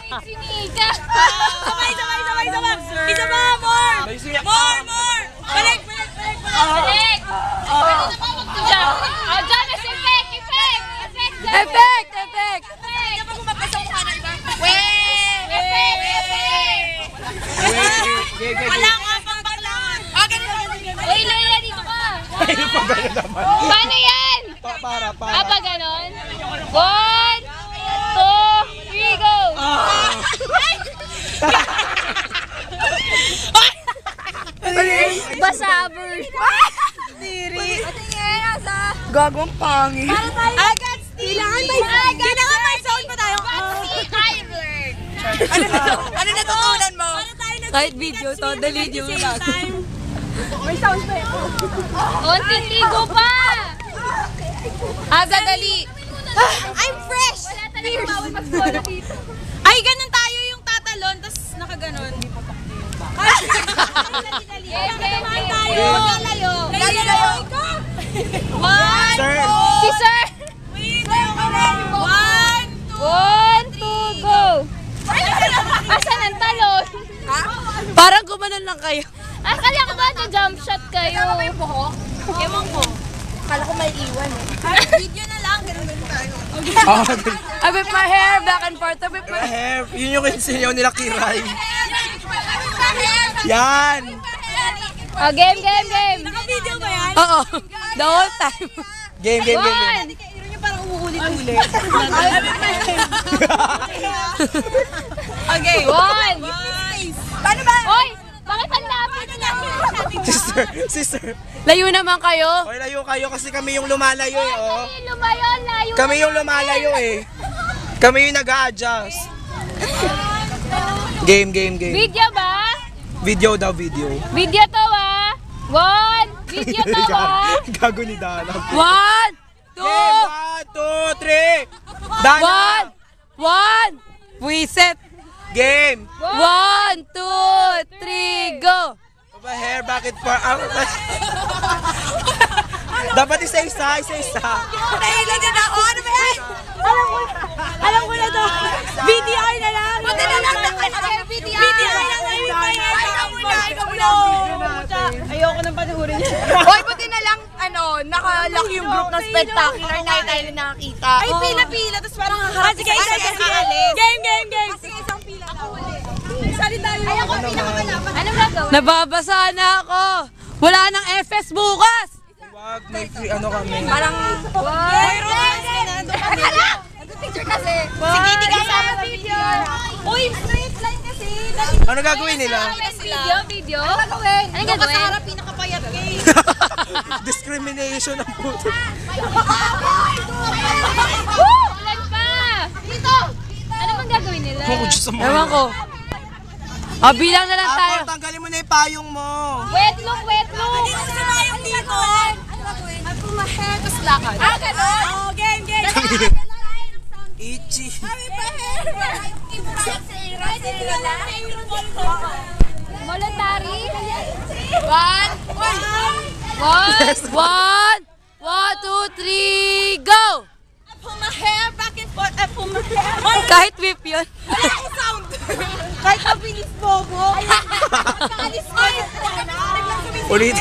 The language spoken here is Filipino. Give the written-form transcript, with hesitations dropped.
Sinika. Sabay. Isa pa, more. Balik. Balik. Diyan, Effect! Wala ka pang baklangan. Uy, Leila, dito ka. Paano yan? Para. Pa ganon? 1, 2, 3, go! Basaber. Diri. Gagawang pangit. Agad, kailangan may sound pa tayo. Ano natutunan mo? Kahit video to, delete yung lang. May sound pa ito. Konting ligo pa! Aga, dali. I'm fresh! Wala talagang bawal mag-solo dito. Ay, ganun tayo yung tatalon, tapos nakaganon. Lalayo. Sir. Si Sir! 1, 2, go! Asan ang talon? Parang gumanon lang kayo. Akala ko ba jump shot kayo? Ewan ko. Kala ko may iwan Video na lang, ganun tayo. I whip my hair back and forth. I whip my hair. Yun yung sinyaw nila Kiray. Yan. Oh, game. Naka-video ba yan? Oo. The whole time. Game. 1, Yun yung parang uulit-ulit. Okay. 1. Paano ba? Oy! Bakit ang lapit na? Sister. Layo naman kayo. Okay, layo kayo kasi kami yung lumalayo eh. Oh. Lumayo, layo. Kami yung lumalayo eh. Kami yung nag-a-adjust. Game. Video ba? Video daw, video. Video to ah. 1. Video to ah. Gago ni Dana. 1, 2, Game, 1, 2, 3. Dana. 1. Wiset. Game. 1, 2, 3, go. Over here, bakit pa? Dapat isa-isa. Nahilig na ako. Ano ba yan? Alam ko na to. VTR na lang. Buti na lang VTR na lang. Ikaw muna. Ayoko nang panuhurin niya. Hoy, buti na lang, nakalock yung group na spectacular na tayo nakakita. Ay, pila-pila. Tapos parang haharap. Sige, game. Sige, isang pila na. Sali tayo. Ay, ako pinakamalaban. Anong gagawin? Nababasa na ako. Wala nang FS bukas. Wag, may free ano kami. Parang, Picture kasi. Sige, hindi ka sama sa video. Uy, straight line kasi. Ano gagawin nila? Video? Ano gagawin? Anong Doon ka gagawin? sa harap, pinakapayat gay. Discrimination ang puto. Ilan pa? Dito! Ano bang gagawin nila? ewan ko. Bilang na lang tayo. Apple, tanggalin mo na yung payong mo. Wet look! Dito sa tayong dito. Ano gagawin? I pull my hair, tapos lakad. Ganon? Oh, game. Itchy. Voluntary? 1, 2, 3, go! I pull my hair back and forth. I pull my hair. Kahit whip yun. Wala akong sound. Kahit mabilis mo ko. Kaalis ko. Ulit.